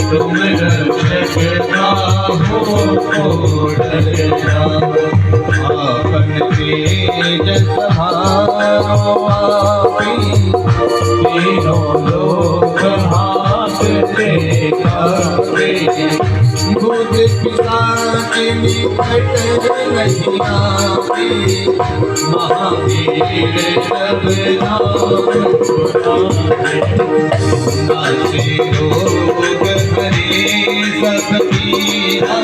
तुम रक्षकता हो आपन तेज सहारो आपी तीनों लोक हाथ टेकावे बुध पिता के निकट नहीं आवे महावीर सब नाम सुनावे नासे रोग हरे सब पीरा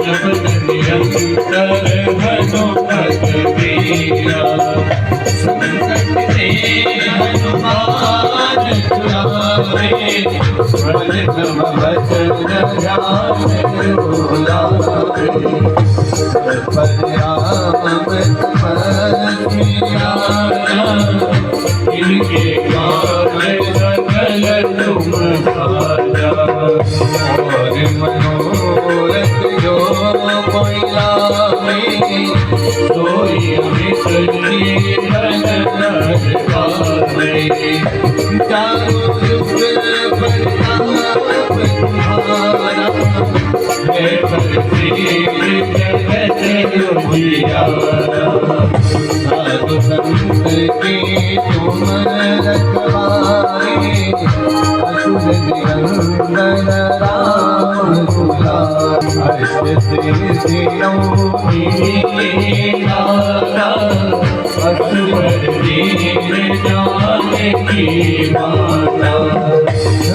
जब निरंतर हनुमत वीरा संकट ते हनुमान छुड़ावे मन तम वचन ध्यान बुलावे पर्याम इनके कार्य सकल तुम साजा और मनोरथ जो कोई लावे सोई अमित जीवन पावे चारों युग प्रताप तुम्हारा है प्रसिद्ध जगत उजियारा साधु संत की तुम रखवारे असुर निरंजन राम दुलारे सिद्धियों की नारा असुर दीन जानकी माता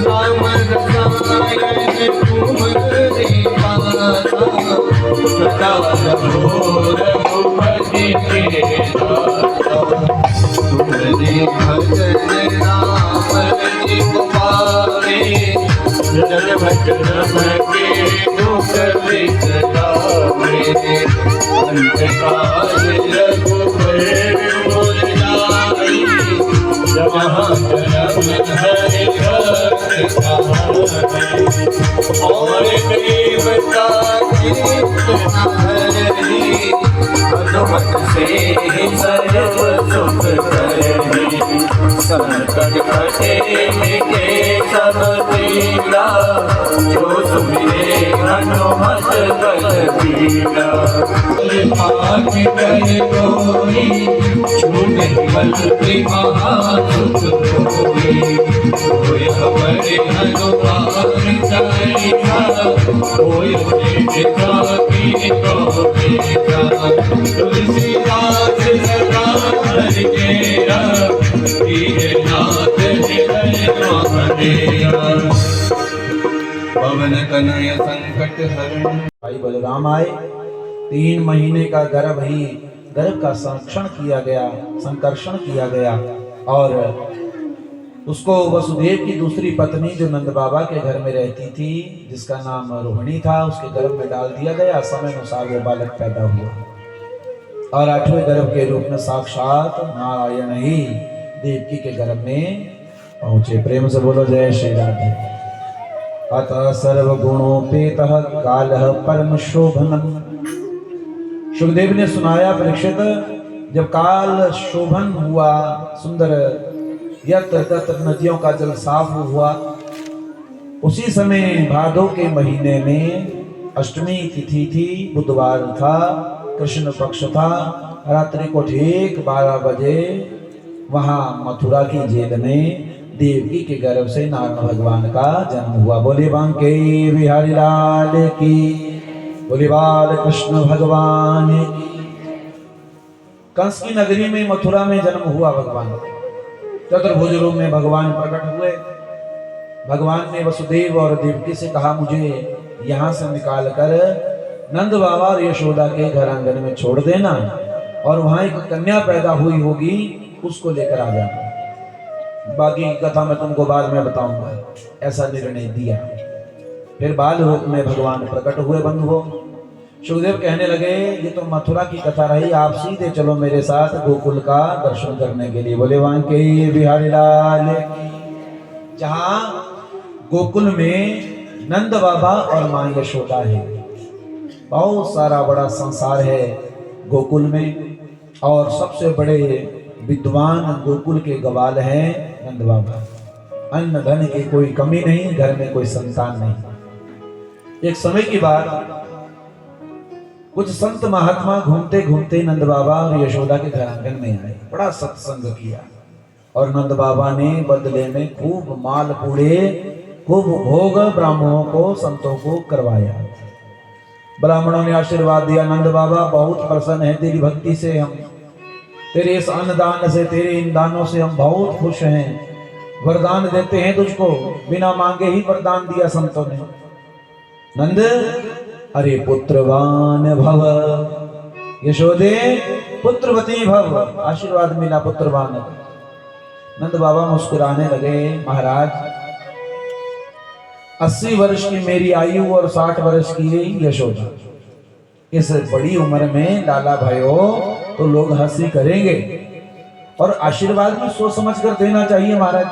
राम रसायन तुम्हारे पासा सदा रघुवर भुपति के दाता तुम्हारे भजन राम जी पावे जन भजन के दुख विसरावे अंत काल रघुवर मुर जाई जहाँ जन्म हरि भक्त कहावे और देवता कीर्तन हरि हनुमत से सर्व सुख करहि संकट कटे मिटे सब पीड़ा जो सुमिरे हनुमत बलबीरा आँख कर कोई छूटे बल महासुख कोई हमारे हनुमान चालीसा कोई देखा की बेटा तुलसीदास सदा हरि तेरा नाथ हृदय महादेवा पवन कनय संकट हरण। भाई बलराम आए, 3 महीने का गर्भ ही गर्भ का संरक्षण किया गया, संकर्षण किया गया और उसको वसुदेव की दूसरी पत्नी जो नंद बाबा के घर में रहती थी जिसका नाम रोहिणी था उसके गर्भ में डाल दिया गया। समय अनुसार वो बालक पैदा हुआ और 8वें गर्भ के रूप में साक्षात नारायण ही देवकी के गर्भ में पहुंचे। प्रेम से बोलो जय श्री राधे। अतः सर्वगुणोपेतः कालः परम शोभनम्। सुखदेव ने सुनाया परीक्षित, जब काल शोभन हुआ, सुंदर यत्र तत्र नदियों का जल साफ हुआ, उसी समय भादो के महीने में अष्टमी तिथि थी, बुधवार था, कृष्ण पक्ष था। रात्रि को ठीक 12 बजे वहां मथुरा की जेल में देवकी के गर्भ से नारायण भगवान का जन्म हुआ। बोले बांके बिहारी लाल की, बोले बाल कृष्ण भगवान की। कंस की नगरी में मथुरा में जन्म हुआ भगवान। चतुर्भुज रूप में भगवान प्रकट हुए। भगवान ने वसुदेव और देवकी से कहा, मुझे यहाँ से निकाल कर नंद बाबा और यशोदा के घर आंगन में छोड़ देना और वहां एक कन्या पैदा हुई होगी, उसको लेकर आ जाना। बाकी कथा मैं तुमको बाद में बताऊंगा। ऐसा निर्णय दिया। फिर बाल रूप में भगवान प्रकट हुए बंधुओं। सुखदेव कहने लगे ये तो मथुरा की कथा रही, आप सीधे चलो मेरे साथ गोकुल का दर्शन करने के लिए। बोले वांके बिहारी लाल की। जहां गोकुल में नंद बाबा और मां यशोदा है, बहुत सारा बड़ा संसार है गोकुल में, और सबसे बड़े विद्वान गोकुल के गवाल हैं नंद बाबा। अन्न धन की कोई कमी नहीं, घर में कोई संतान नहीं। एक समय की बात, कुछ संत महात्मा घूमते घूमते नंद बाबा और यशोदा के घर आंगन में आए, बड़ा सत्संग किया, और नंद बाबा ने बदले में खूब माल पूड़े, खूब भोग ब्राह्मणों को, संतों को करवाया। ब्राह्मणों ने आशीर्वाद दिया, नंद बाबा बहुत प्रसन्न है तेरी भक्ति से, हम तेरे इस अन्नदान से, तेरे इन दानों से हम बहुत खुश हैं, वरदान देते हैं तुझको। बिना मांगे ही वरदान दिया संतों ने। नंद अरे पुत्रवान भव, यशोदे पुत्रवती भव, आशीर्वाद मिला पुत्रवान। नंद बाबा मुस्कुराने लगे, महाराज 80 वर्ष की मेरी आयु और 60 वर्ष की यशोदा, इस बड़ी उम्र में लाला भयो तो लोग हंसी करेंगे, और आशीर्वाद भी सोच समझ कर देना चाहिए। महाराज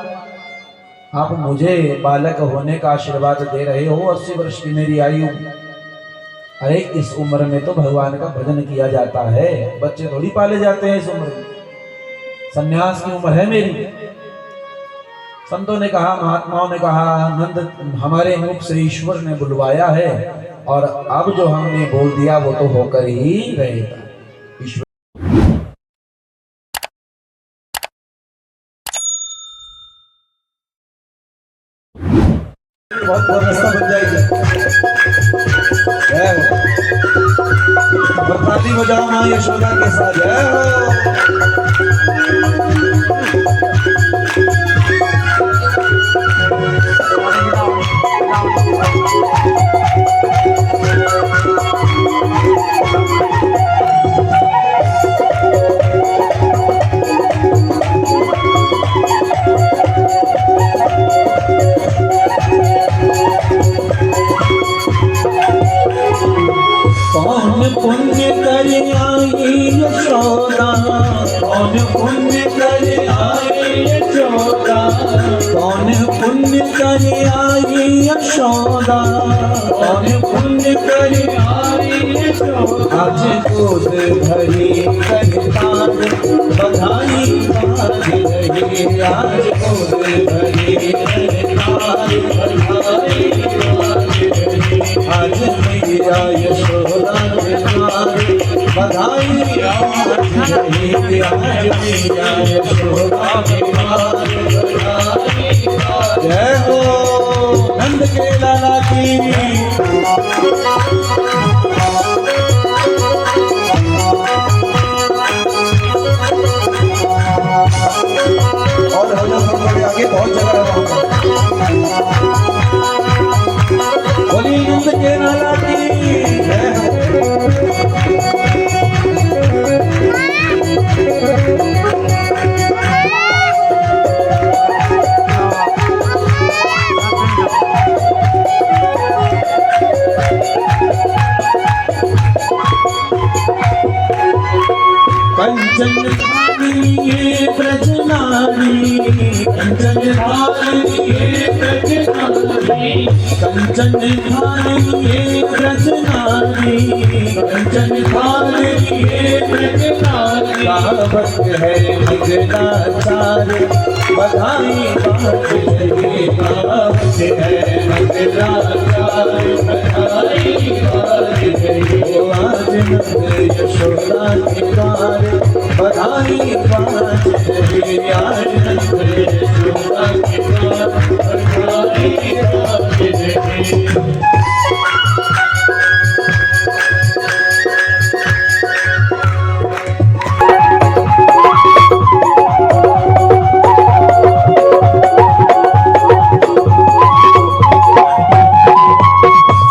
आप मुझे बालक होने का आशीर्वाद दे रहे हो, 80 वर्ष की मेरी आयु, अरे इस उम्र में तो भगवान का भजन किया जाता है, बच्चे थोड़ी पाले जाते हैं इस उम्र में, सन्यास की उम्र है मेरी। संतों ने कहा, महात्माओं ने कहा, नंद हमारे मुख से ईश्वर ने बुलवाया है, और अब जो हमने बोल दिया वो तो होकर ही रहेगा। ईश्वर बहुत व्यवस्था बन जाएगी। ताली बजाओ मां यशोदा के साथ, जय पुण्य कर आई यशोदा, कौन पुण्य कर आई यशोदा, कौन पुण्य कर आई यशोदा, कौन पुण्य कर आई यशोदा। आज गोद भरी कनकान बधाई बाज रही, आज गोद भरी कनकान बधाई बाज रही, आज मैया यशोदा बधाई आज रही, आज मैया यशोदा जय हो नंद के लाला की। और आगे बहुत जगह बोली नंद के लाला की जय हो। कंचन थाली ब्रजनारी, कंचन थाली ब्रजनारी, कंचन थाली ब्रजनारी, कंचन थाली ब्रजनारी। गावत है मंगलाचार बधाई बाज रही, गावत है मंगलाचार बधाई बाज रही। आज नंद यशोदा के द्वार बधाई बाज रही, आज नंद यशोदा के द्वार बधाई बाज रही।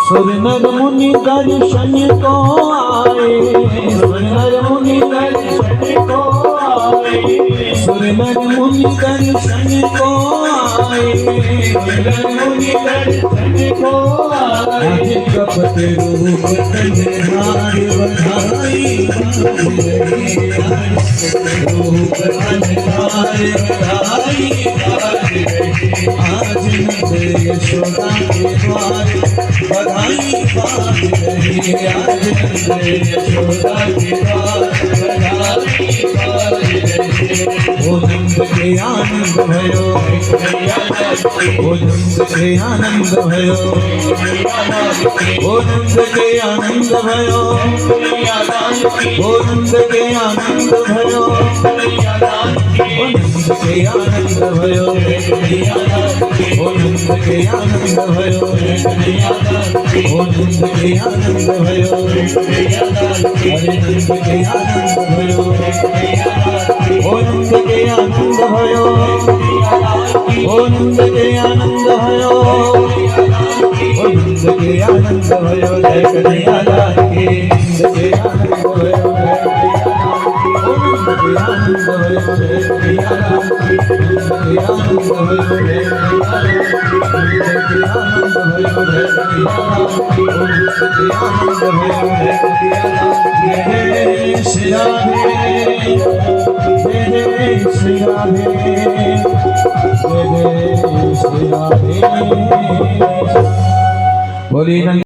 सुरनर मुनि दर्शन को आए, सुरनर मुनि दर्शन को आए, सुरनर मुनि दर्शन को आए, सुरनर मुनि दर्शन को आए। कपट रूप तन्हार बधाई बाज रही रूप तन्हार बधाई बाज रही आज नंद यशोदा के द्वार बधाई बाज रही आज नंद यशोदा के द्वार बधाई बाज रही ओ नंद के आनंद भयो ओ नंद के आनंद भयो ओ नंद के आनंद भयो ओ नंद के आनंद भयो ओ नंद के आनंद भयो ओ नंद के आनंद भयो ओ नंद के आनंद भयो अरे नंद के आनंद भयो ओ नंद के आनंद भयो ओ नंद के आनंद भयो ओ नंद के आनंद भयो जय कन्हैया लाल की नंद के आनंद भयो ओ नंद के आनंद भयो जय कन्हैया लाल की नंद के आनंद भयो जय कन्हैया लाल की नंद के आनंद भयो जय कन्हैया लाल की ओ नंद के आनंद भयो जय कन्हैया लाल की जय श्री राधे जय श्री राधे जय श्री राधे बोली नंद